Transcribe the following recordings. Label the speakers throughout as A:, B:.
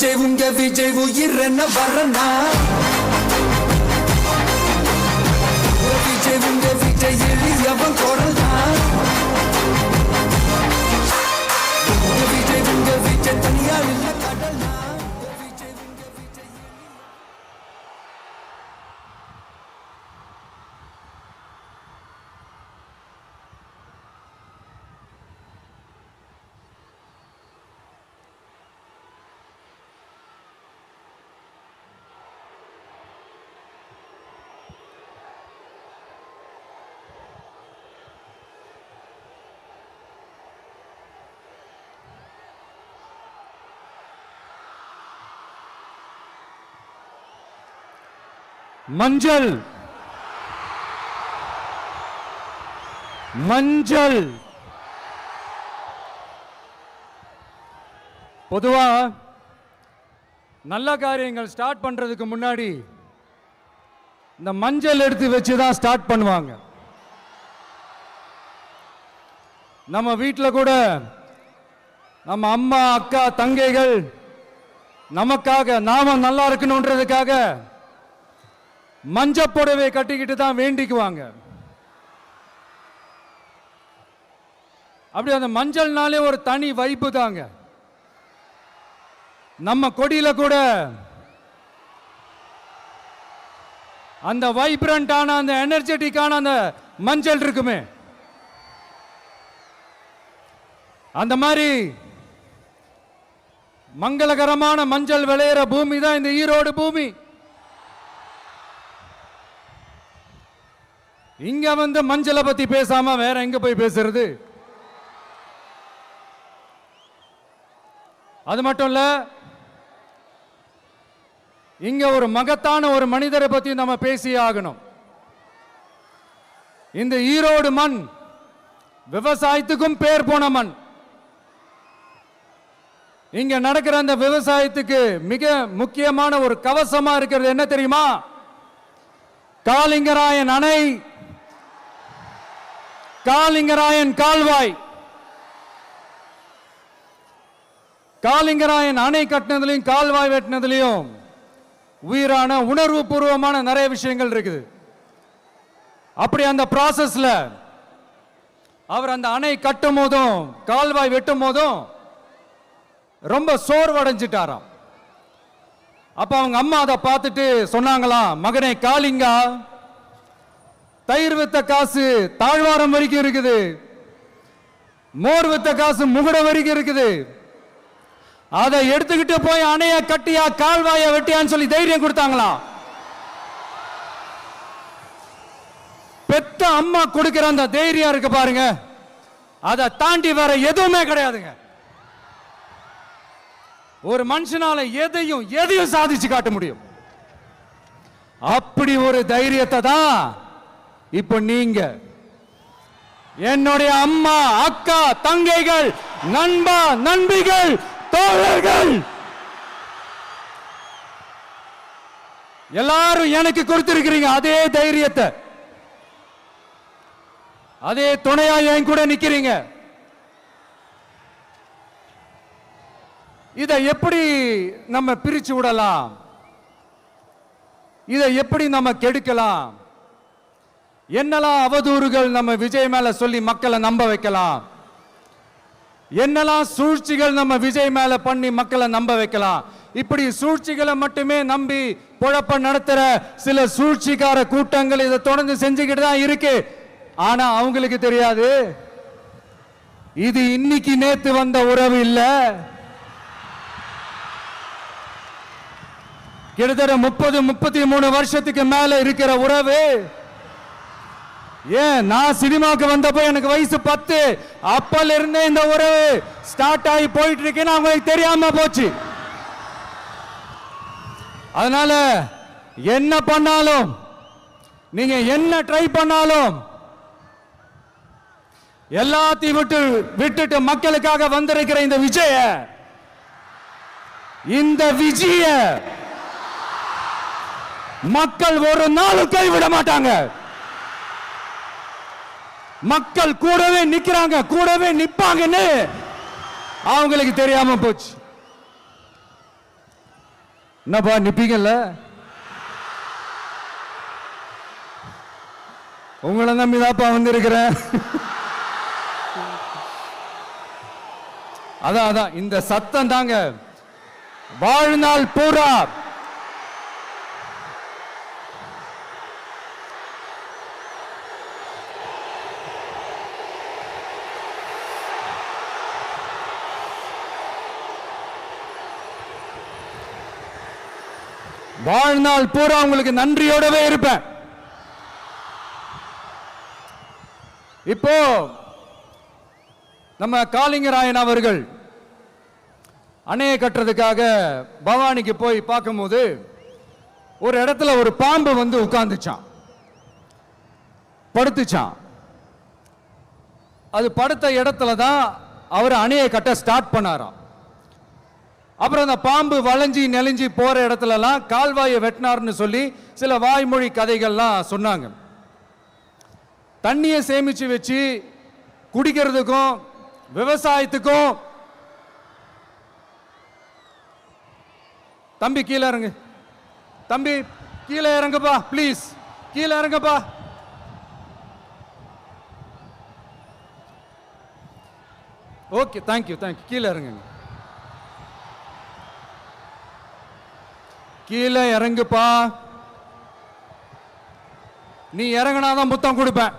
A: விஜய் உயிர் என்ன வரனா விஜய் எளியவன் குரல்னா விஜய் தனியார் இல்ல கடல்னா
B: மஞ்சள் மஞ்சள் பொதுவா நல்ல காரியங்கள் ஸ்டார்ட் பண்றதுக்கு முன்னாடி இந்த மஞ்சள் எடுத்து வச்சுதான் ஸ்டார்ட் பண்ணுவாங்க. நம்ம வீட்டில் கூட நம்ம அம்மா அக்கா தங்கைகள் நமக்காக நாம நல்லா இருக்கணும்ன்றதுக்காக மஞ்சள் புடவை கட்டிக்கிட்டு தான் வேண்டிக்குவாங்க. அப்படி அந்த மஞ்சள்னாலே ஒரு தனி வைப்பு தாங்க. நம்ம கொடியில கூட அந்த வைப்ரண்டான அந்த எனர்ஜெட்டிக்கான அந்த மஞ்சள் இருக்குமே, அந்த மாதிரி மங்களகரமான மஞ்சள் விளையிற பூமி தான் இந்த ஈரோடு பூமி. இங்க வந்து மஞ்சளை பத்தி பேசாம வேற எங்க போய் பேசுறது? அது மட்டும் இல்ல, இங்க ஒரு மகத்தான ஒரு மனிதரை பத்தி நம்ம பேசி ஆகணும். இந்த ஈரோடு மண் விவசாயத்துக்கும் பேர் போன மண். இங்க நடக்கிற அந்த விவசாயத்துக்கு மிக முக்கியமான ஒரு கவசமா இருக்கிறது என்ன தெரியுமா? காலிங்கராயன் அணை, காலிங்கராயன் கால்வாய். காலிங்கராயன் அணை கட்டினதுலையும் கால்வாய் வெட்டினதுலையும் உயிரான உணர்வு பூர்வமான நிறைய விஷயங்கள் இருக்குது. அப்படி அந்த ப்ராசஸ்ல அவர் அந்த அணை கட்டும் போதும் கால்வாய் வெட்டும் போதும் ரொம்ப சோர்வடைஞ்சிட்டாராம். அப்ப அவங்க அம்மா அதை பார்த்துட்டு சொன்னாங்களாம், மகனே காளிங்கா, தயிர் வித்த காசு தாழ்வாரம் வரைக்கும் இருக்குது, மோர் வித்த காசு முகுட வரைக்கும் இருக்குது, அதை எடுத்துக்கிட்டு போய் அணைய கட்டியா கால்வாய வெட்டியான்னு சொல்லி தைரியம் கொடுத்தாங்களாம். பெத்த அம்மா கொடுக்கிற அந்த தைரியம் இருக்கு பாருங்க, அதை தாண்டி வேற எதுவுமே கிடையாதுங்க. ஒரு மனுஷனால எதையும் சாதிச்சு காட்ட முடியும். அப்படி ஒரு தைரியத்தை தான் இப்ப நீங்க என்னுடைய அம்மா அக்கா தங்கைகள் நண்பா நண்பிகள் தோழர்கள் எல்லாரும் எனக்கு கொடுத்திருக்கிறீங்க. அதே தைரியத்தை, அதே துணையா என் கூட நிக்கிறீங்க. இதை எப்படி நம்ம பிரிச்சு விடலாம்? இதை எப்படி நம்ம கெடுக்கலாம்? என்னெல்லாம் அவதூறுகள் நம்ம விஜய் மேல சொல்லி மக்களை நம்ப வைக்கலாம்? என்னெல்லாம் சூழ்ச்சிகள் நம்ம விஜய் மேல பண்ணி மக்களை நம்ப வைக்கலாம்? இப்படி சூழ்ச்சிகளை மட்டுமே நம்பி பொழப்ப நடத்துற சில சூழ்ச்சிக்கார கூட்டங்கள் இதை தொடர்ந்து செஞ்சுக்கிட்டு தான் இருக்கு. ஆனா அவங்களுக்கு தெரியாது, இது இன்னைக்கு நேத்து வந்த உறவு இல்ல. கிட்டத்தட்ட 30-33 வருஷத்துக்கு மேல இருக்கிற உறவு. ஏன் நான் சினிமாக்கு வந்தப்போ எனக்கு வயசு 10, அப்பல இருந்தே இந்த உறவு ஸ்டார்ட் ஆகி போயிட்டு இருக்கேன்னு அவங்களுக்கு தெரியாம போச்சு. அதனால என்ன பண்ணாலும், நீங்க என்ன ட்ரை பண்ணாலும், எல்லாத்தையும் விட்டுட்டு மக்களுக்காக வந்திருக்கிற இந்த விஜய மக்கள் ஒரு நாளும் கைவிட மாட்டாங்க. மக்கள் கூடவே நிக்கிறாங்க, கூடவே நிப்பாங்கன்னு அவங்களுக்கு தெரியாம போச்சு. என்னப்பா நிப்பீங்கல்ல? உங்களை நம்பிதாப்பா வந்திருக்கிறேன். அதான் இந்த சத்தம் தாங்க வாழ்நாள் பூரா வாழ்நாள் பூரா உங்களுக்கு நன்றியோடவே இருப்பேன். இப்போ நம்ம காளிங்கராயன் அவர்கள் அணையை கட்டுறதுக்காக பவானிக்கு போய் பார்க்கும்போது ஒரு இடத்துல ஒரு பாம்பு வந்து உட்கார்ந்துச்சான், படுத்துச்சான். அது படுத்த இடத்துல தான் அவர் அணையை கட்ட ஸ்டார்ட் பண்ணாராம். அப்புறம் அந்த பாம்பு வளைஞ்சி நெளிஞ்சி போற இடத்துலலாம் கால்வாயை வெட்டினார்னு சொல்லி சில வாய்மொழி கதைகள்லாம் சொன்னாங்க. தண்ணியை சேமிச்சு வச்சு குடிக்கிறதுக்கும் விவசாயத்துக்கும். தம்பி கீழே இறங்கு, தம்பி கீழே இறங்குப்பா, ப்ளீஸ் கீழே இறங்குப்பா. Okay, thank you thank you. கீழே இறங்குங்க, கீழே இறங்குப்பா. நீ இறங்கினாதான் முத்தம் கொடுப்பேன்.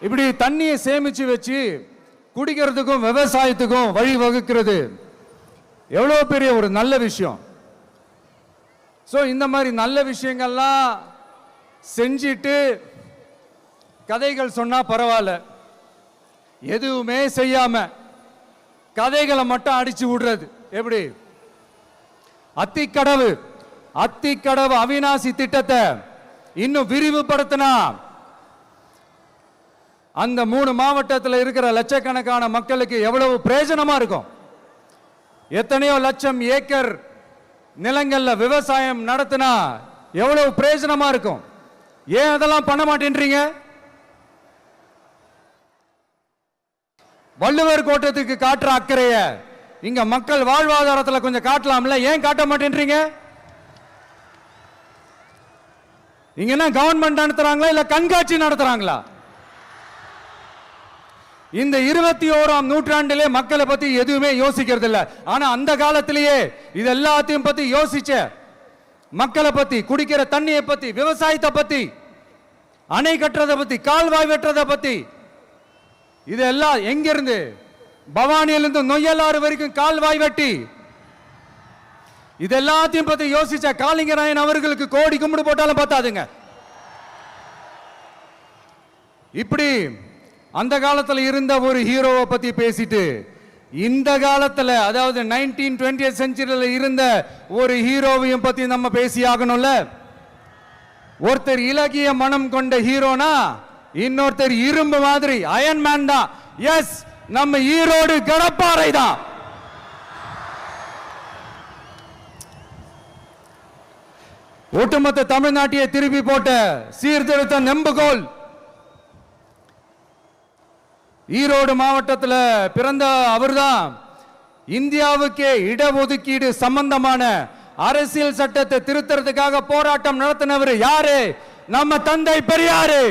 B: இப்படி தண்ணியை சேமிச்சு வச்சு குடிக்கிறதுக்கும் விவசாயத்துக்கும் வழி வகுக்கிறது எவ்வளவு பெரிய ஒரு நல்ல விஷயம். ஸோ இந்த மாதிரி நல்ல விஷயங்கள்லாம் செஞ்சிட்டு கதைகள் சொன்னா பரவாயில்ல, எதுவுமே செய்யாம கதைகளை மட்டும் அடிச்சு விடுறது எப்படி? அத்திக்கடவு அவிநாசி திட்டத்தை இன்னும் விரிவுபடுத்தினா அந்த 3 மாவட்டத்தில் இருக்கிற லட்சக்கணக்கான மக்களுக்கு எவ்வளவு பிரயோஜனமா இருக்கும். எத்தனையோ லட்சம் ஏக்கர் நிலங்கள்ல விவசாயம் நடத்தினா எவ்வளவு பிரயோஜனமா இருக்கும். ஏன் அதெல்லாம் பண்ண மாட்டேன்றீங்க? வள்ளுவர் கோட்டத்துக்கு காட்டுற அக்கறைய இங்க மக்கள் வாழ்வாதாரத்தில் கொஞ்சம் காட்டலாம்ல, ஏன் காட்ட மாட்டேன்றீங்க? இங்க என்ன கவர்மெண்ட் நடத்துறாங்களா இல்ல கண்காட்சி நடத்துறாங்களா? இந்த 21ஆம் நூற்றாண்டிலே மக்களை பத்தி எதுவுமே யோசிக்கிறது இல்ல. ஆனா அந்த காலத்திலேயே இது எல்லாத்தையும் பத்தி யோசிச்ச மக்களை பத்தி, குடிக்கிற தண்ணியை பத்தி, விவசாயத்தை பத்தி, அணை கட்டுறதை பத்தி, கால்வாய் வெட்டுறதை பத்தி, இதெல்லாம் எங்கிருந்து? பவானியிலிருந்து நொய்யலாறு வரைக்கும் கால்வாய் வெட்டி இது எல்லாத்தையும் பத்தி யோசிச்ச காளிங்கராயன் அவர்களுக்கு கோடி கும்பிடு போட்டாலும் பார்த்தாதுங்க. இப்படி அந்த காலத்தில் இருந்த ஒரு ஹீரோவை பத்தி பேசிட்டு இந்த காலத்தில், அதாவது 1920th செஞ்சுரியில் இருந்த ஒரு ஹீரோவையும் பத்தி நம்ம பேசி ஆகணும்ல. ஒருத்தர் இலகிய மனம் கொண்ட ஹீரோனா இன்னொருத்தர் இரும்பு மாதிரி அயன்மேன் தான். எஸ், நம்ம ஈரோடு கடப்பாறை தான். ஒட்டுமொத்த தமிழ்நாட்டையே திருப்பி போட்ட சீர்திருத்த நெம்புகோல். ஈரோடு மாவட்டத்தில் பிறந்த அவர்தான் இந்தியாவுக்கே இடஒதுக்கீடு சம்பந்தமான அரசியல் சட்டத்தை திருத்தறதுக்காக போராட்டம் நடத்தினவர் யாரு? நம்ம தந்தை பெரியாரு.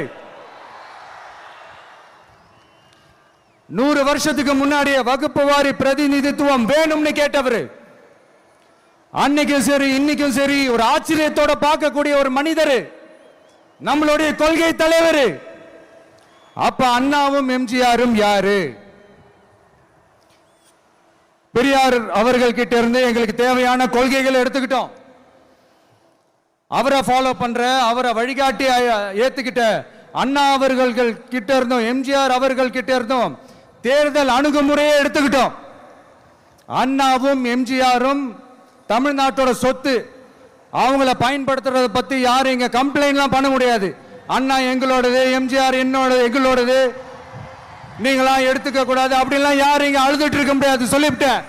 B: 100 வருஷத்துக்கு முன்னாடியே வகுப்பு வாரி பிரதிநிதித்துவம் வேணும்னு கேட்டவர். அன்னைக்கும் சரி இன்னைக்கும் சரி ஒரு ஆச்சரியத்தோட பார்க்கக்கூடிய ஒரு மனிதர், நம்மளுடைய கொள்கை தலைவர். அப்ப அண்ணாவும் எம்ஜிஆரும் யாரு? பெரியார் அவர்கள் கிட்ட இருந்து எங்களுக்கு தேவையான கொள்கைகளை எடுத்துக்கிட்டோம். அவரை ஃபாலோ பண்ற, அவரை வழிகாட்டி ஏத்துக்கிட்ட அண்ணா அவர்கள் கிட்ட இருந்தோம், எம்ஜிஆர் அவர்கள் கிட்ட இருந்தோம் தேர்தல் அணுகுமுறையை எடுத்துக்கிட்டோம். அண்ணாவும் எம்ஜிஆரும் தமிழ்நாட்டோட சொத்து. அவங்கள பயன்படுத்துறத பத்தி யாரும் இங்க கம்ப்ளைண்ட்லாம் பண்ண முடியாது. அண்ணா எங்களோடது, எம்ஜிஆர் எங்களோடது, நீங்களா எடுத்துக்க கூடாது அப்படிலாம் யாரும் இங்க அழுதுட்டு இருக்க முடியாது, சொல்லிவிட்டேன்.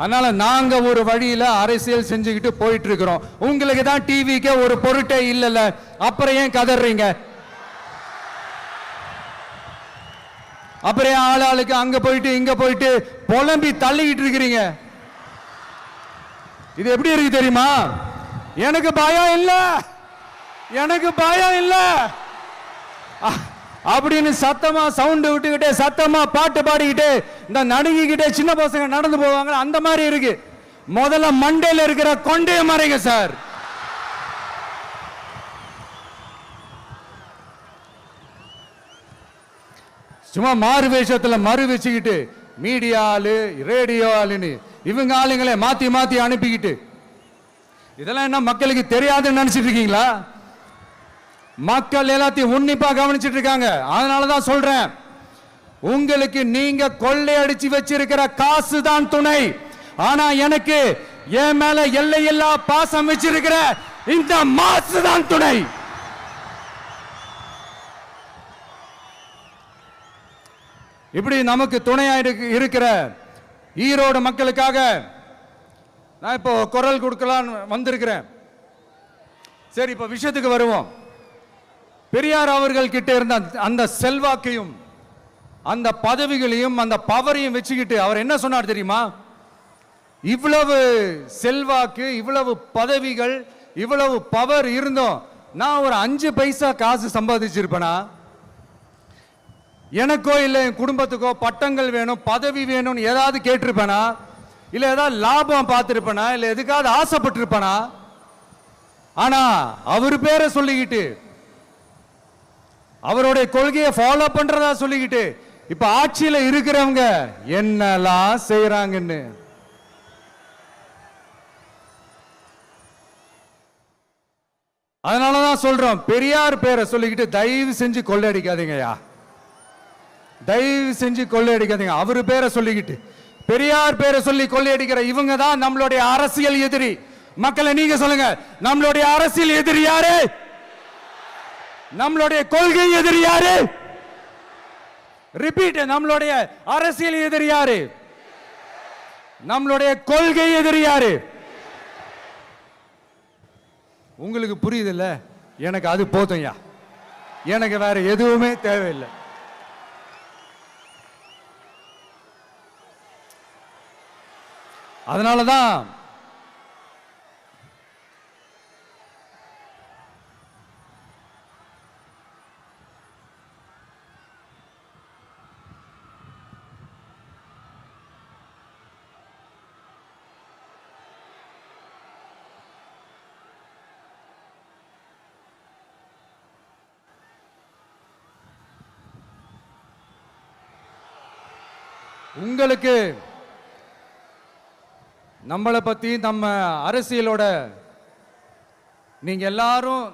B: அதனால நாங்க ஒரு வழியில அரசியல் செஞ்சுக்கிட்டு போயிட்டு இருக்கிறோம். உங்களுக்கு தான் டிவிக்கு ஒரு பொருட்டே இல்லைல்ல, அப்புறம் ஏன் கதறீங்க? அப்புறம் ஆளுக்கு அங்க போயிட்டு இங்க போயிட்டு புலம்பி தள்ளிக்கிட்டு இருக்கிறீங்க. இது எப்படி இருக்கு தெரியுமா? எனக்கு பயம் இல்ல, எனக்கு பயம் இல்ல அப்படின்னு சத்தமா சவுண்ட் விட்டுக்கிட்டே சத்தமா பாட்டு பாடிக்கிட்டே இந்த நடுங்கிக்கிட்டே சின்ன பசங்க நடந்து போவாங்க, அந்த மாதிரி இருக்கு. முதல்ல மண்டையில இருக்கிற கொண்டைய மறைங்க சார். சும்மா மாறு வேஷத்துல மறு வச்சுக்கிட்டு மீடியா ஆளு, ரேடியோ ஆளுன்னு இவங்க ஆளுங்களே மாத்தி மாத்தி அனுப்பிக்கிட்டு, இதெல்லாம் என்ன மக்களுக்கு தெரியாதுன்னு நினைச்சிட்டு இருக்கீங்களா? மக்கள் எல்லாத்தையும் உன்னிப்பா கவனிச்சிட்டு இருக்காங்க. அதனாலதான் சொல்றேன், உங்களுக்கு நீங்க கொள்ளையடிச்சு வச்சிருக்கிற காசு தான் துணை, ஆனா எனக்கு என் மேல எல்லையில்லா பாசம் வச்சிருக்கிற இந்த மாசு தான் துணை. இப்படி நமக்கு துணையா இருக்கிற ஈரோடு மக்களுக்காக நான் இப்போ குரல் கொடுக்கலான்னு வந்திருக்கிறேன். சரி, இப்போ விஷயத்துக்கு வருவோம். பெரியார் அவர்கள் கிட்ட இருந்த அந்த செல்வாக்கையும் அந்த பதவிகளையும் அந்த பவரையும் வச்சுக்கிட்டு அவர் என்ன சொன்னார் தெரியுமா? இவ்வளவு செல்வாக்கு, இவ்வளவு பதவிகள், இவ்வளவு பவர் இருந்தோம் நான் ஒரு 5 பைசா காசு சம்பாதிச்சிருப்பேனா? எனக்கோ இல்லை என் குடும்பத்துக்கோ பட்டங்கள் வேணும், பதவி வேணும்னு ஏதாவது கேட்டிருப்பேனா? இல்லை ஏதாவது லாபம் பார்த்துருப்பேனா? இல்லை எதுக்காவது ஆசைப்பட்டிருப்பேனா? ஆனா அவர் பேரை சொல்லிக்கிட்டு, அவருடைய கொள்கையை ஃபாலோ பண்றதா சொல்லிக்கிட்டு இப்ப ஆட்சியில இருக்கிறவங்க என்னெல்லாம் செய்யறாங்கன்னு. அதனாலதான் சொல்றோம், பெரியார் பேரை சொல்லிக்கிட்டு தயவு செஞ்சு கொள்ளையடிக்காதீங்கயா, தயவு செஞ்சு கொள்ளையடிக்காதீங்க. அவரு பேரை சொல்லிக்கிட்டு பெரியார் பேரை சொல்லி கொள்ளையடிக்கிற இவங்க தான் நம்மளுடைய அரசியல் எதிரி. மக்களை நீங்க சொல்லுங்க, நம்மளுடைய அரசியல் எதிரி யாரு? நம்மளுடைய கொள்கை எதிரி யாரு? ரிப்பீட், நம்மளுடைய அரசியல் எதிரி யாரு? நம்மளுடைய கொள்கை எதிரி யாரு? உங்களுக்கு புரியுது இல்ல? எனக்கு அது போதும்யா, எனக்கு வேற எதுவுமே தேவையில்லை. அதனாலதான் உங்களுக்கு நம்மளை பத்தி, நம்ம அரசியலோட, நீங்க எல்லாரும்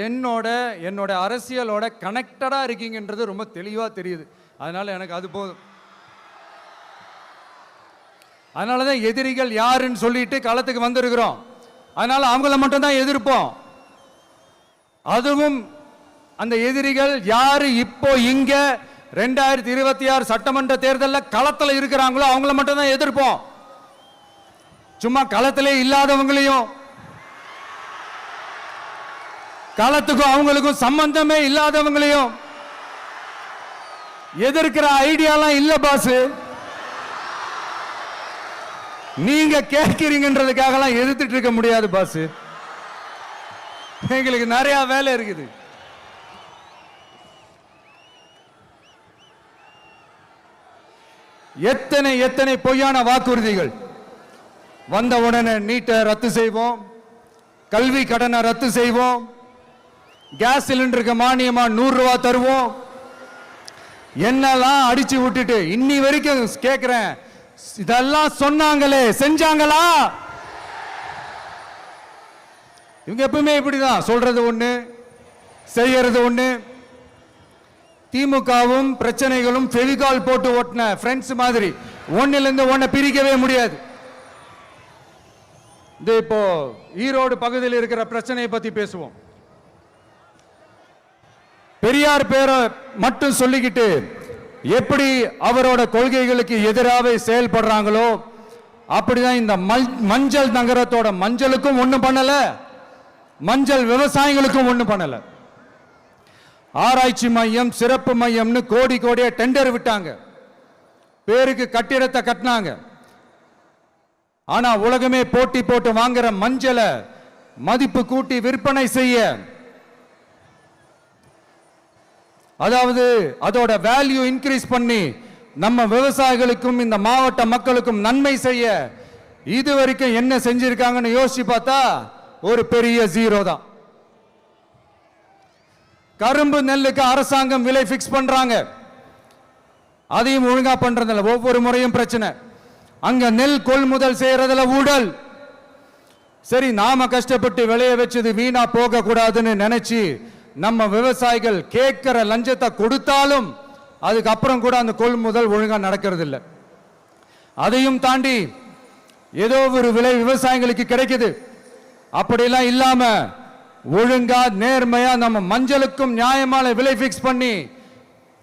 B: என்னோட அரசியலோட கனெக்டடா இருக்கீங்கன்றது ரொம்ப தெளிவா தெரியுது. அதனால எனக்கு அது போதும். அதனாலதான் எதிரிகள் யாருன்னு சொல்லிட்டு களத்துக்கு வந்திருக்கிறோம். அதனால அவங்கள மட்டும் தான் எதிர்ப்போம். அதுவும் அந்த எதிரிகள் யாரு இப்போ இங்க 2026 சட்டமன்ற தேர்தலில் களத்தில் இருக்கிறாங்களோ அவங்கள மட்டும் தான் எதிர்ப்போம். சும்மா களத்திலே இல்லாதவங்களையும், களத்துக்கும் அவங்களுக்கும் சம்பந்தமே இல்லாதவங்களையும் எதிர்க்கிற ஐடியாலாம் இல்ல பாஸ். நீங்க கேட்கிறீங்கன்றதுக்காகலாம் எதிர்த்துட்டு இருக்க முடியாது பாஸ். எங்களுக்கு நிறைய வேலை இருக்குது. எத்தனை எத்தனை பொய்யான வாக்குறுதிகள். வந்த உடனே நீட்டை ரத்து செய்வோம், கல்வி கடனை ரத்து செய்வோம், கேஸ் சிலிண்டருக்கு மானியமா 100 ரூபாய் தருவோம், என்னெல்லாம் அடிச்சு விட்டுட்டு இன்னி வரைக்கும் கேட்கிறேன். இதெல்லாம் சொன்னாங்களே, செஞ்சாங்களா? இவங்க எப்பவுமே இப்படிதான், சொல்றது ஒண்ணு செய்யறது ஒண்ணு. திமுகவும் பிரச்சனைகளும் ஃபெவிகால் போட்டு ஓட்டின ஃப்ரெண்ட்ஸ் மாதிரி ஒன்னிலிருந்து ஒன்னை பிரிக்கவே முடியாது. இப்போ ஈரோடு பகுதியில் இருக்கிற பிரச்சனையை பத்தி பேசுவோம். பெரியார் பேரை மட்டும் சொல்லிக்கிட்டு எப்படி அவரோட கொள்கைகளுக்கு எதிராக செயல்படுறாங்களோ அப்படிதான் இந்த மஞ்சள் நகரத்தோட மஞ்சளுக்கும் ஒண்ணும் பண்ணல, மஞ்சள் விவசாயிகளுக்கும் ஒண்ணும் பண்ணல. ஆராய்ச்சி மையம், சிறப்பு மையம்னு கோடி கோடியா டெண்டர் விட்டாங்க, பேருக்கு கட்டிடத்தை கட்டினாங்க. ஆனா உலகமே போட்டி போட்டு வாங்குற மஞ்சளை மதிப்பு கூட்டி விற்பனை செய்ய, அதாவது அதோட வேல்யூ இன்க்ரீஸ் பண்ணி நம்ம விவசாயிகளுக்கும் இந்த மாவட்ட மக்களுக்கும் நன்மை செய்ய இதுவரைக்கும் என்ன செஞ்சிருக்காங்கன்னு யோசிச்சு பார்த்தா ஒரு பெரிய ஜீரோ தான். கரும்பு நெல்லுக்கு அரசாங்கம் விலை பிக்ஸ் பண்றாங்க, அதையும் ஒழுங்கா பண்றதில்ல. ஒவ்வொரு முறையும் பிரச்சனை. அங்க நெல் கொள்முதல் செய்யறதுல ஊழல். சரி, நாம கஷ்டப்பட்டு விளைய வச்சது வீணா போக கூடாதுன்னு நினைச்சு நம்ம விவசாயிகள் கேட்கிற லஞ்சத்தை கொடுத்தாலும் அதுக்கப்புறம் கூட அந்த கொள்முதல் ஒழுங்கா நடக்கிறது இல்லை. அதையும் தாண்டி ஏதோ ஒரு விலை விவசாயிகளுக்கு கிடைக்குது. அப்படிலாம் இல்லாம ஒழுங்கா நேர்மையா நம்ம மஞ்சளுக்கும் நியாயமான விலை பிக்ஸ் பண்ணி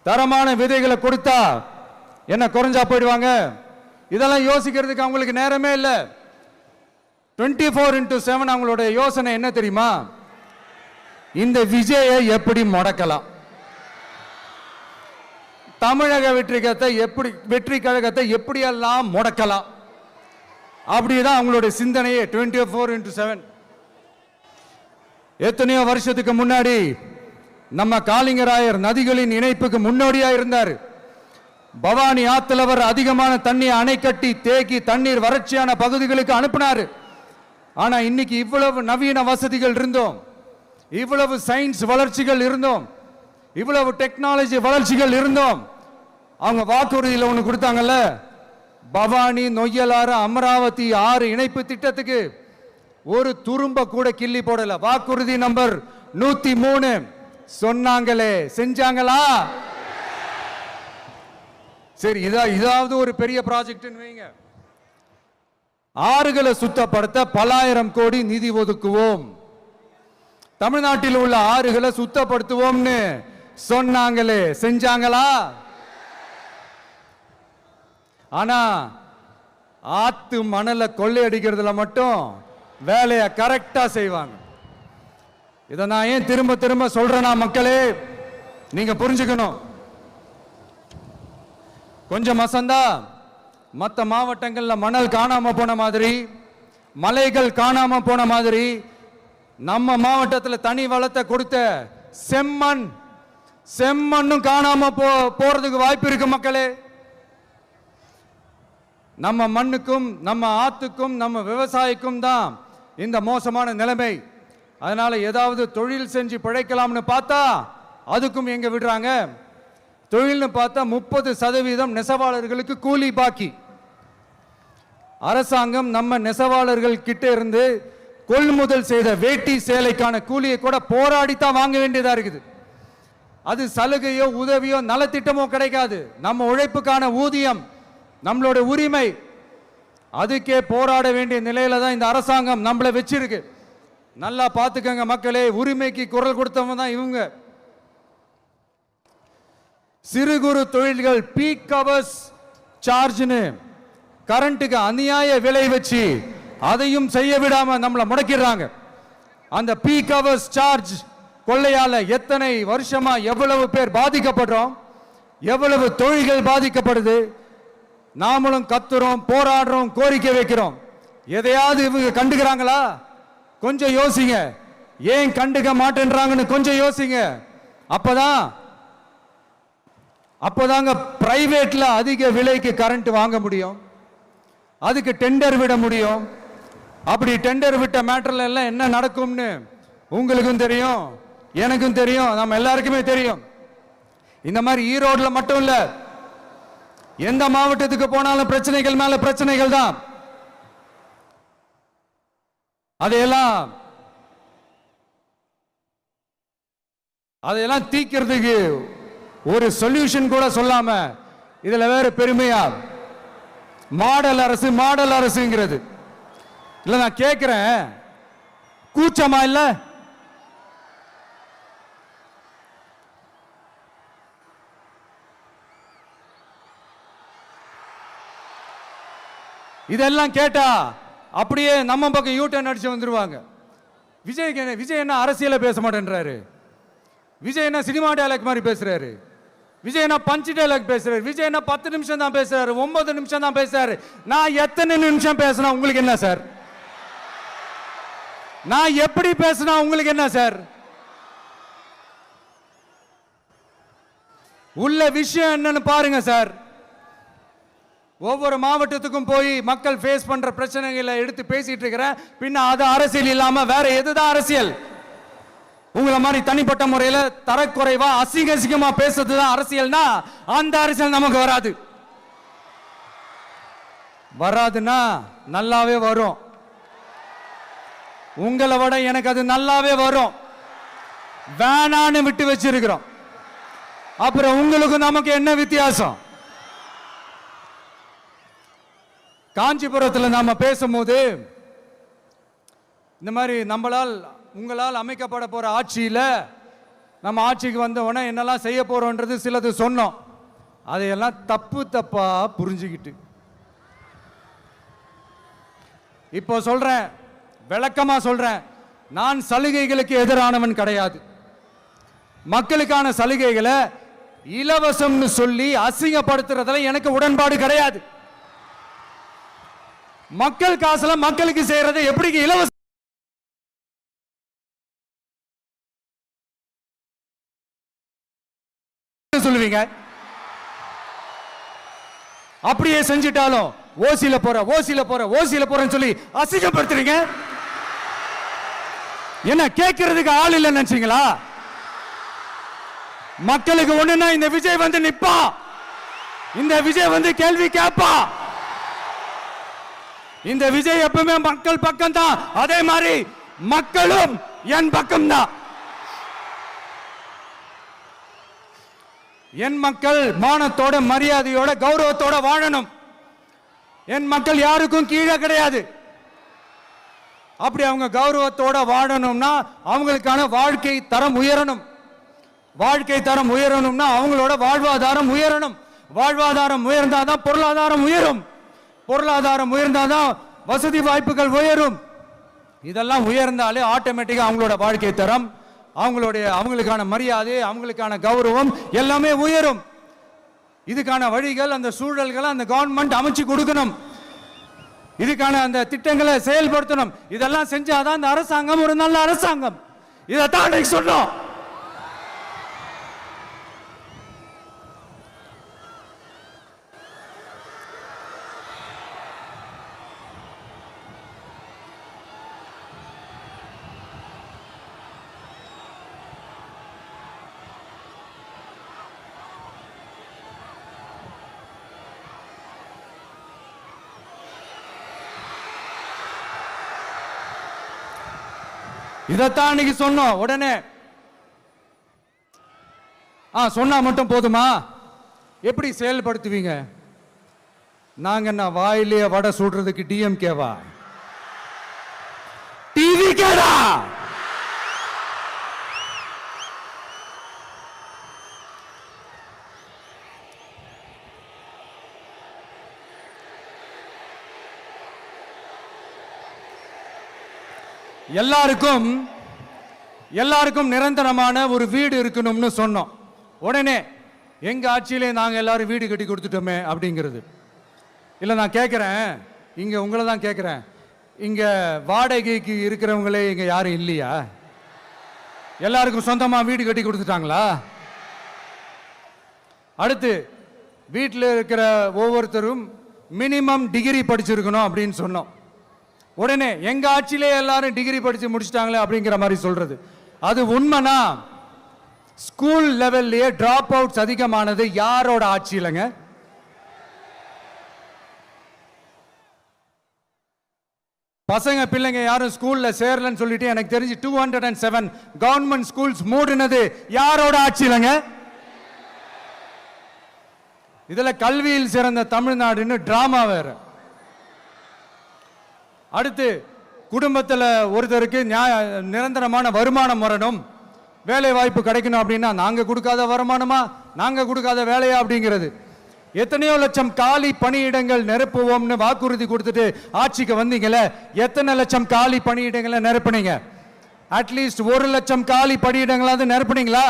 B: தரமான விதைகளை கொடுத்தா என்ன குறைஞ்சா போயிடுவாங்க? இதெல்லாம் யோசிக்கிறதுக்கு அவங்களுக்கு நேரமே இல்லை. 24/7 அவங்களுடைய யோசனை என்ன தெரியுமா? இந்த விஜயை எப்படி முடக்கலாம், தமிழக வெற்றி கழகத்தை எப்படியெல்லாம் முடக்கலாம், அப்படிதான் அவங்களுடைய சிந்தனையே 24/7. எத்தனையோ வருஷத்துக்கு முன்னாடி நம்ம காளிங்கராயர் நதிகளின் இணைப்புக்கு முன்னோடியா இருந்தார். பவானி ஆத்துல வர அதிகமான தண்ணீர் அணை கட்டி தேக்கி தண்ணீர் வறட்சியான பகுதிகளுக்கு அனுப்பினாரு. ஆனா இன்னைக்கு இவ்வளவு நவீன வசதிகள் இருந்தோம், இவ்வளவு சயின்ஸ் வளர்ச்சிகள் இருந்தோம், இவ்வளவு டெக்னாலஜி வளர்ச்சிகள் இருந்தோம், அவங்க வாக்குறுதியில் ஒன்று கொடுத்தாங்கல்ல, பவானி நொய்யலாறு அமராவதி 6 இணைப்பு திட்டத்துக்கு ஒரு துரும்ப கூட கிள்ளி போடல. வாக்குறுதி நம்பர் 103 சொன்னாங்களே, செஞ்சாங்களா? சரி, இதாவது ஒரு பெரிய ப்ராஜெக்ட் வைங்க. ஆறுகளை சுத்தப்படுத்த பல்லாயிரம் கோடி நிதி ஒதுக்குவோம், தமிழ்நாட்டில் உள்ள ஆறுகளை சுத்தப்படுத்துவோம்னு சொன்னாங்களே, செஞ்சாங்களா? ஆனா ஆத்து மணலை கொள்ளையடிக்கிறதுல மட்டும் வேலையை கரெக்டா செய்வாங்க. இதை நான் ஏன் திரும்ப திரும்ப சொல்றேன்னா, மக்களே நீங்க புரிஞ்சுக்கணும். கொஞ்சம் மசந்தா மற்ற மாவட்டங்கள்ல மணல் காணாம போன மாதிரி, மலைகள் காணாம போன மாதிரி, நம்ம மாவட்டத்தில் தனி வளத்தை கொடுத்த செம்மண்ணும் காணாம போறதுக்கு வாய்ப்பு இருக்கு மக்களே. நம்ம மண்ணுக்கும் நம்ம ஆத்துக்கும் நம்ம விவசாயிக்கும் தான் இந்த மோசமான நிலைமை. அதனால ஏதாவது தொழில் செஞ்சு பிழைக்கலாம்னு பார்த்தா அதுக்கும் எங்க விடுறாங்க? தொழில்னு பார்த்தா 30% நெசவாளர்களுக்கு கூலி பாக்கி. அரசாங்கம் நம்ம நெசவாளர்கள் கிட்ட இருந்து கொள்முதல் செய்த வேட்டி சேலைக்கான கூலியை கூட போராடித்தான் வாங்க வேண்டியதா இருக்குது. அது சலுகையோ உதவியோ நலத்திட்டமோ கிடைக்காது. நம்ம உழைப்புக்கான ஊதியம், நம்மளோட உரிமை, அதுக்கே போராட வேண்டிய நிலையில தான் இந்த அரசாங்கம் நம்மளை வச்சிருக்கு. நல்லா பார்த்துக்கங்க மக்களே, உரிமைக்கு குரல் கொடுத்தவங்க தான் இவங்க. சிறு குறு தொழில்கள் பீக் ஹவர்ஸ் சார்ஜ்னு கரண்ட்டுக்கு அநியாய விலை வச்சு அதையும் செய்ய விடாம நம்மளை முடக்கிடுறாங்க. அந்த பீக் ஹவர்ஸ் சார்ஜ் கொள்ளையால எத்தனை வருஷமா எவ்வளவு பேர் பாதிக்கப்படுறோம், எவ்வளவு தொழில்கள் பாதிக்கப்படுது. நாமளும் கத்துறோம், போராடுறோம், கோரிக்கை வைக்கிறோம். எதையாவது இவங்க கண்டுக்கிறாங்களா? கொஞ்சம் யோசிங்க. ஏன் கண்டுக்க மாட்டேன்றாங்கன்னு கொஞ்சம் யோசிங்க. அப்பதாங்க பிரைவேட்ல அதிக விலைக்கு கரண்ட் வாங்க முடியும், அதுக்கு டெண்டர் விட முடியும். அப்படி டெண்டர் விட்ட மேட்டர்ல எல்லாம் என்ன நடக்கும்னு உங்களுக்கும் தெரியும், எனக்கும் தெரியும், நம்ம எல்லாருக்குமே தெரியும். இந்த மாதிரி ஈரோடுல மட்டும் இல்ல, எந்த மாவட்டத்துக்கு போனாலும் பிரச்சனைகள் மேல பிரச்சனைகள் தான். அதையெல்லாம் தீக்கிறதுக்கு ஒரு சொல்யூஷன் கூட சொல்லாம இதுல வேற பெருமையா மாடல் அரசு மாடல் அரசுங்கிறது. இல்ல நான் கேட்கிறேன், கூச்சமா இல்ல? இதெல்லாம் கேட்டா அப்படியே நம்ம பக்கம் யூட்டர்ன் அடிச்சு வந்துருவாங்க. விஜய் என்ன அரசியல பேச மாட்டேன்றாரு, விஜய் என்ன சினிமா டயலாக் மாதிரி பேசுறாரு, விஜய் என்ன பஞ்ச் டயலாக் பேசுறாரு, விஜய் என்ன 10 நிமிஷம் தான் பேசுறாரு, 9 நிமிஷம் தான் பேசுறாரு. நான் எத்தனை நிமிஷம் பேசினா உங்களுக்கு என்ன சார்? நான் எப்படி பேசினா உங்களுக்கு என்ன சார்? உள்ள விஷயம் என்னன்னு பாருங்க சார். ஒவ்வொரு மாவட்டத்துக்கும் போய் மக்கள் ஃபேஸ் பண்ற பிரச்சனைகளை எடுத்து பேசிட்டு இருக்கிறேன். பின்ன அது அரசியல் இல்லாம வேற எதுதான் அரசியல்? உங்களை மாதிரி தனிப்பட்ட முறையில் தரக்குறைவா அசிங்கமா பேசுறது தான் அரசியல்னா அந்த அரசியல் நமக்கு வராது. வராதுன்னா நல்லாவே வரும். உங்களை விட எனக்கு அது நல்லாவே வரும். வேணான்னு விட்டு வச்சிருக்கிறோம். அப்புறம் உங்களுக்கு நமக்கு என்ன வித்தியாசம்? காஞ்சிபுரத்தில் நாம பேசும்போது இந்த மாதிரி உங்களால் அமைக்கப்பட போற ஆட்சியில நம்ம ஆட்சிக்கு வந்த உடனே என்னெல்லாம் செய்ய போறோம்ன்றது சிலது சொன்னோம். அதையெல்லாம் தப்பா புரிஞ்சுக்கிட்டு இப்போ சொல்றேன், விளக்கமா சொல்றேன். நான் சலுகைகளுக்கு எதிரானவன் கிடையாது. மக்களுக்கான சலுகைகளை இலவசம்னு சொல்லி அசிங்கப்படுத்துறதுல எனக்கு உடன்பாடு கிடையாது. மக்கள் காசுல மக்களுக்கு செய்யறதை எப்படி இலவசம் சொல்லுவீங்க? அப்படியே செஞ்சிட்டாலும் ஓசில போறேன்னு சொல்லி அசிங்கப்படுத்துறீங்க. என்ன கேட்கறதுக்கு ஆள் இல்லைன்னு நினைச்சீங்களா? மக்களுக்கு ஒண்ணுன்னா இந்த விஜய் வந்து நிப்பா, இந்த விஜய் வந்து கேள்வி கேட்பா. இந்த விஜய் எப்பவுமே மக்கள் பக்கம் தான். அதே மாதிரி மக்களும் என் பக்கம் தான். என் மக்கள் மானத்தோட மரியாதையோட கௌரவத்தோட வாழணும். என் மக்கள் யாருக்கும் கீழே கிடையாது. அப்படி அவங்க கௌரவத்தோட வாழணும்னா அவங்களுக்கான வாழ்க்கை தரம் உயரணும். வாழ்க்கை தரம் உயரணும்னா அவங்களோட வாழ்வாதாரம் உயரணும். வாழ்வாதாரம் உயர்ந்தாதான் பொருளாதாரம் உயரும். பொருளாதாரம் உயர்ந்தாதான் வசதி வாய்ப்புகள் உயரும். இதெல்லாம் உயர்ந்தாலே ஆட்டோமேட்டிக்கா அவங்களோட வாழ்க்கை தரம், அவங்களுக்கான மரியாதை, அவங்களுக்கான கௌரவம் எல்லாமே உயரும். இதுக்கான வழிகள், அந்த சூழல்களை அந்த கவர்மெண்ட் அமைச்சு கொடுக்கணும். இதுக்கான அந்த திட்டங்களை செயல்படுத்தணும். இதெல்லாம் செஞ்சாதான் அந்த அரசாங்கம் ஒரு நல்ல அரசாங்கம். இதைத்தான் சொன்னோம். இதைத்தான் இன்னைக்கு சொன்னோம். உடனே சொன்னா மட்டும் போதுமா? எப்படி செயல்படுத்துவீங்க? நாங்க என்ன வாயிலேயே வடை சுடுறதுக்கு டிஎம்கேவா? டிவி கேடா? எல்லாருக்கும் நிரந்தரமான ஒரு வீடு இருக்கணும்னு சொன்னோம். உடனே எங்க ஆட்சியிலே நாங்க எல்லாரும் வீடு கட்டி கொடுத்துட்டோமே அப்படிங்கிறது இல்ல. நான் கேட்கிறேன், இங்க உங்களை தான் கேட்கிறேன், இங்க வாடகைக்கு இருக்கிறவங்களே இங்க யாரும் இல்லையா? எல்லாருக்கும் சொந்தமா வீடு கட்டி கொடுத்துட்டாங்களா? அடுத்து வீட்டில் இருக்கிற ஒவ்வொருத்தரும் மினிமம் டிகிரி படிச்சிருக்கணும் அப்படின்னு சொன்னோம். உடனே எங்க ஆட்சியிலே எல்லாரும் டிகிரி படிச்சு முடிச்சிட்டாங்களே அப்படிங்கிற மாதிரி சொல்றது அது உண்மைனா? ஸ்கூல் லெவல்லையே டிராப் அவுட்ஸ் அதிகமானது யாரோட ஆட்சியிலங்க? பசங்க பிள்ளைங்க யாரும் ஸ்கூல்ல சேரலன்னு சொல்லிட்டு எனக்கு தெரிஞ்சு 207 கவர்மெண்ட் ஸ்கூல்ஸ் மூடினது யாரோட ஆட்சியிலங்க? இதுல கல்வியில் சிறந்த தமிழ்நாடுன்னு டிராமா வேற. அடுத்து குடும்பத்தில் ஒருத்தருக்கு நிரந்தரமான வருமானம் வரணும், வேலை வாய்ப்பு கிடைக்கணும் அப்படின்னா நாங்க கொடுக்காத வருமானமா, நாங்க கொடுக்காத வேலையா அப்படிங்கிறது. எத்தனையோ லட்சம் காலி பணியிடங்கள் நிரப்புவோம்னு வாக்குறுதி கொடுத்துட்டு ஆட்சிக்கு வந்தீங்கல்ல, எத்தனை லட்சம் காலி பணியிடங்களை நிரப்புனீங்க? அட்லீஸ்ட் 1 லட்சம் காலி பணியிடங்களாவது நிரப்புனீங்களா?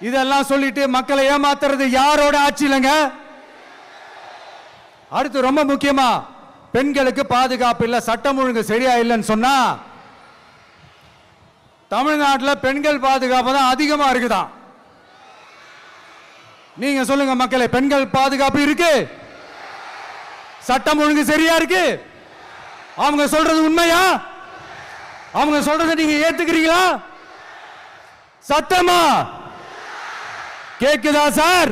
B: இதெல்லாம் சொல்லிட்டு மக்களை ஏமாத்துறது யாரோட ஆட்சியிலங்க? அடுத்து ரொம்ப முக்கியமா, பெண்களுக்கு பாதுகாப்பு இல்ல, சட்டம் ஒழுங்கு சரியா இல்லைன்னு சொன்னா தமிழ்நாட்டில் பெண்கள் பாதுகாப்பு தான் அதிகமா இருக்குதான். நீங்க சொல்லுங்க மக்களே, பெண்கள் பாதுகாப்பு இருக்கு? சட்டம் ஒழுங்கு சரியா இருக்கு? அவங்க சொல்றது உண்மையா? அவங்க சொல்றதை நீங்க ஏத்துக்கிறீங்களா? சத்தமா கேக்குதா சார்?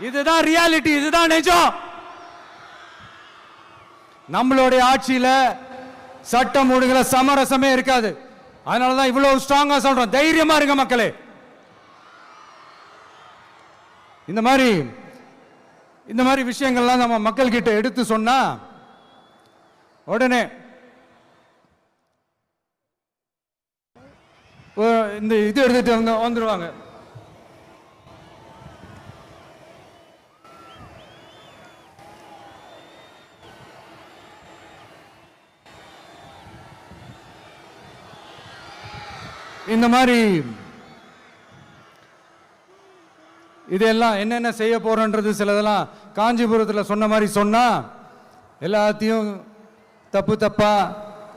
B: இதுதான் ரியாலிட்டி, இதுதான் நிஜம். நம்மளுடைய ஆட்சியில சட்டம் ஒழுங்குல சமரசமே இருக்காது. அதனாலதான் இவ்வளவு ஸ்ட்ராங்கா சொல்றோம், தைரியமா இருங்க மக்களே. இந்த மாதிரி விஷயங்கள்லாம் நம்ம மக்கள் கிட்ட எடுத்து சொன்னா உடனே இந்த இது எடுத்துட்டு வந்துருவாங்க. இந்த மாதிரி இதெல்லாம் என்னென்ன செய்ய போறோன்றது சிலதெல்லாம் காஞ்சிபுரத்தில் சொன்ன மாதிரி சொன்னா எல்லாத்தையும் தப்பா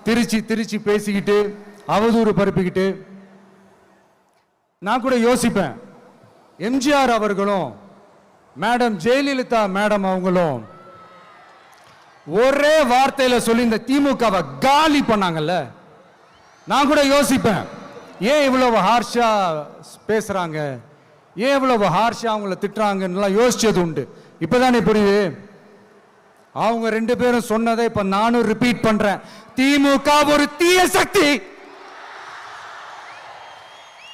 B: திருச்சி பேசிக்கிட்டு அவதூறு பரப்பிக்கிட்டு. நான் கூட யோசிப்பேன், எம்ஜிஆர் அவர்களும் மேடம் ஜெயலலிதா மேடம் அவங்களும் ஒரே வார்த்தையில சொல்லி இந்த திமுகவை காலி பண்ணாங்கல்ல. நான் கூட யோசிப்பேன், ஏன் இவ்வளவு ஹார்ஷா பேசுறாங்க, ஏன் இவ்வளவு ஹார்ஷா அவங்கள திட்டுறாங்கன்னு யோசிச்சது உண்டு. இப்பதானே புரியுது. அவங்க 2 பேரும் சொன்னதை இப்ப நானும் ரிப்பீட் பண்றேன். திமுக ஒரு தீய சக்தி,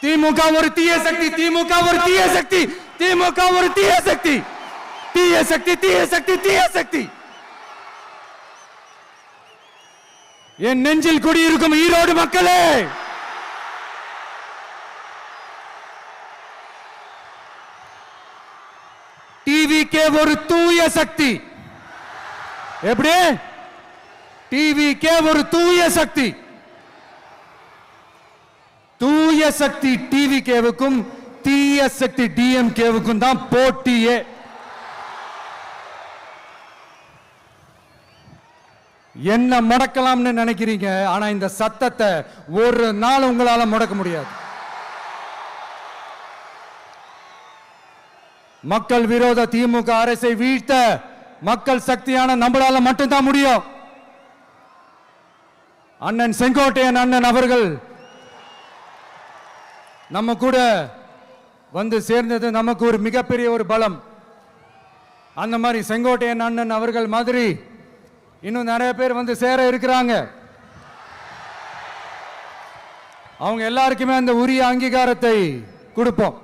B: திமுக ஒரு தீய சக்தி, திமுக ஒரு தீய சக்தி, திமுக ஒரு தீய சக்தி, தீய சக்தி, தீய சக்தி, தீய சக்தி. என் நெஞ்சில் குடியிருக்கும் ஈரோடு மக்களே, டிவிகே ஒரு தூய சக்தி. எப்படி? டிவிகே ஒரு தூய சக்தி. தூய சக்தி டிவிகேவுக்கும் தீய சக்தி டிஎம்கேவுக்கும் தான் போட்டியே. என்ன முடக்கலாம்னு நினைக்கிறீங்க, ஆனா இந்த சத்தத்தை ஒரு நாள் உங்களால முடக்க முடியாது. மக்கள் விரோத திமுக அரசை வீழ்த்த மக்கள் சக்தியான நம்மளால மட்டும்தான் முடியும். அண்ணன் செங்கோட்டையன் அண்ணன் அவர்கள் நம்ம கூட வந்து சேர்ந்தது நமக்கு ஒரு மிகப்பெரிய ஒரு பலம். அந்த மாதிரி செங்கோட்டையன் அண்ணன் அவர்கள் மாதிரி இன்னும் நிறைய பேர் வந்து சேர இருக்கிறாங்க. அவங்க எல்லாருக்குமே அந்த உரிய அங்கீகாரத்தை கொடுப்போம்.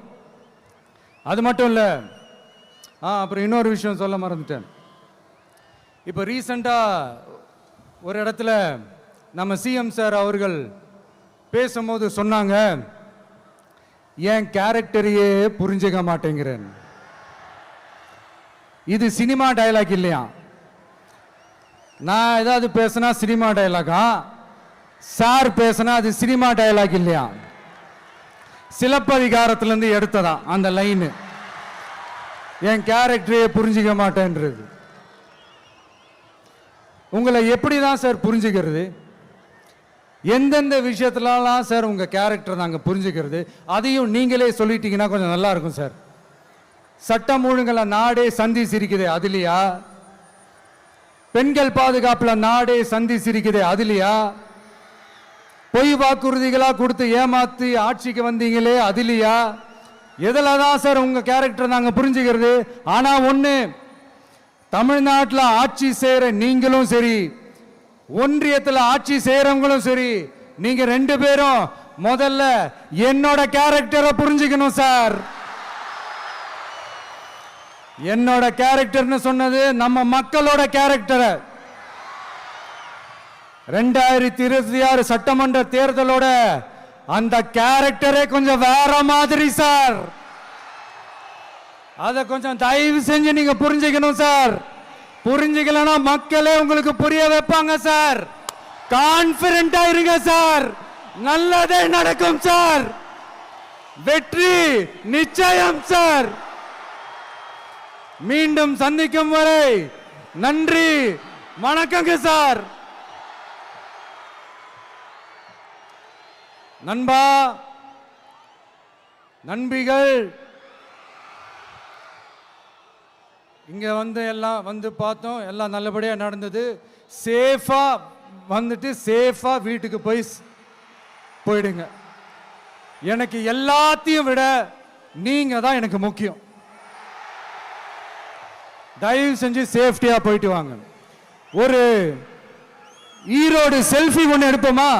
B: அது மட்டும் இல்ல, அப்புறம் இன்னொரு விஷயம் சொல்ல மறந்துட்டேன். இப்போ ரீசண்டா ஒரு இடத்துல நம்ம சிஎம் சார் அவர்கள் பேசும்போது சொன்னாங்க, என் கேரக்டரையே புரிஞ்சுக்க மாட்டேங்கிறேன். இது சினிமா டயலாக் இல்லையா? நான் ஏதாவது பேசினா சினிமா டயலாகா? சார் பேசினா அது சினிமா டயலாக் இல்லையா? சிலப்பதிகாரத்திலிருந்து எடுத்ததா அந்த லைன். என் கேரக்டரையே புரிஞ்சிக்க மாட்டேன்றது. உங்களை எப்படிதான் சார் புரிஞ்சுக்கிறது? எந்தெந்த விஷயத்துலலாம் சார் உங்க கேரக்டர் நாங்கள் புரிஞ்சுக்கிறது? அதையும் நீங்களே சொல்லிட்டீங்கன்னா கொஞ்சம் நல்லா இருக்கும் சார். சட்டம் ஒழுங்குல நாடே சந்தி சிரிக்குது, அதுலையா? பெண்கள் பாதுகாப்புல நாடே சந்தி சிரிக்குது, அதுலையா? பொய் வாக்குறுதிகளா கொடுத்து ஏமாத்தி ஆட்சிக்கு வந்தீங்களே, அதுலையா? எதில் தான் சார் உங்க கேரக்டர் நாங்கள் புரிஞ்சுக்கிறது? ஆனா ஒண்ணு, தமிழ்நாட்டில் ஆட்சி செய்கிற நீங்களும் சரி, ஒன்றியத்தில் ஆட்சி செய்யறவங்களும் சரி, நீங்க 2 பேரும் முதல்ல என்னோட கேரக்டரை புரிஞ்சுக்கணும் சார். என்னோட கேரக்டர்னு சொன்னது நம்ம மக்களோட கேரக்டரை. 2026 சட்டமன்ற தேர்தலோட அந்த கேரக்டரே கொஞ்சம் வேற மாதிரி சார். அதை கொஞ்சம் தயவு செஞ்சு நீங்க புரிஞ்சுக்கணும் சார். புரிஞ்சுக்கலன்னா மக்களே உங்களுக்கு புரிய வைப்பாங்க சார். கான்பிடென்டா இருங்க சார், நல்லதே நடக்கும் சார். வெற்றி நிச்சயம் சார். மீண்டும் சந்திக்கும் வரை நன்றி, வணக்கங்க சார். நண்பா, நண்பிகள், இங்க எல்லாம் பார்த்தோம், எல்லாம் நல்லபடியா நடந்தது. சேஃபா வந்துட்டு சேஃபா வீட்டுக்கு போயிடுங்க. எனக்கு எல்லாத்தையும் விட நீங்க தான் எனக்கு முக்கியம். தயவு செஞ்சு சேஃப்டியா போயிட்டு வாங்க. ஒரு ஈரோடு செல்ஃபி ஒன்று எடுப்போமா?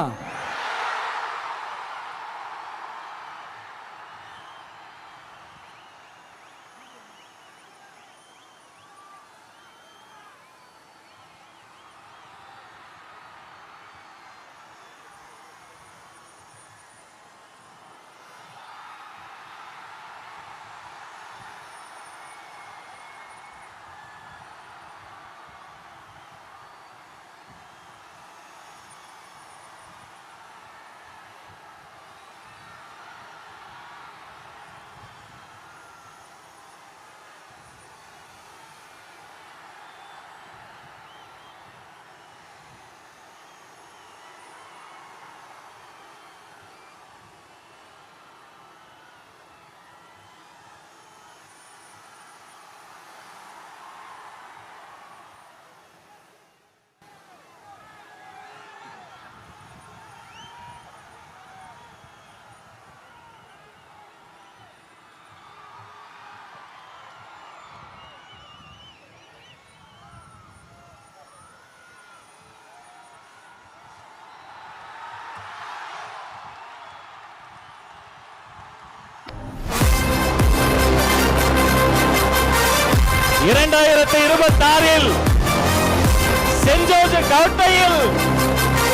C: சென்ட் ஜோர்ஜ் கோட்டையில்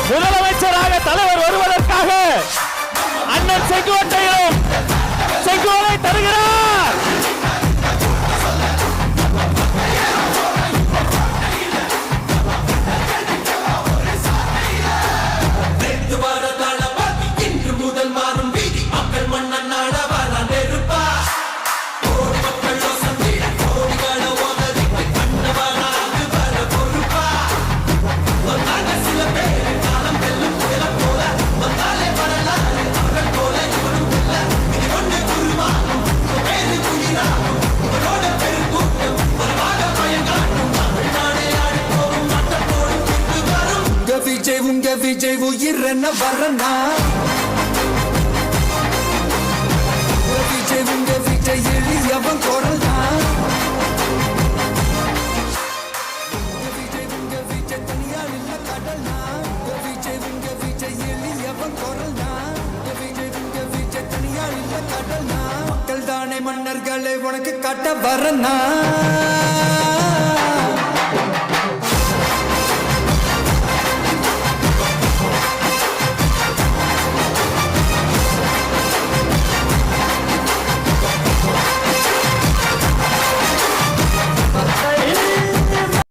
C: முதலமைச்சராக தலைவர் வருவதற்காக அண்ணன் செங்கோட்டையிலும் செங்கோலை தருகிறார்.
A: உங்க விஜய் உயிர் என்ன வரனா? உங்க விஜய் எளியவன் குரல் தான். உங்க விஜய் தனியார் இல்ல கடல் தான். உங்க விஜய் எளியவன் குரல் தான். உங்க விஜய் தனியார் இல்ல கடல் தான். மக்கள் தானே மன்னர்களை உனக்கு காட்ட வரனா?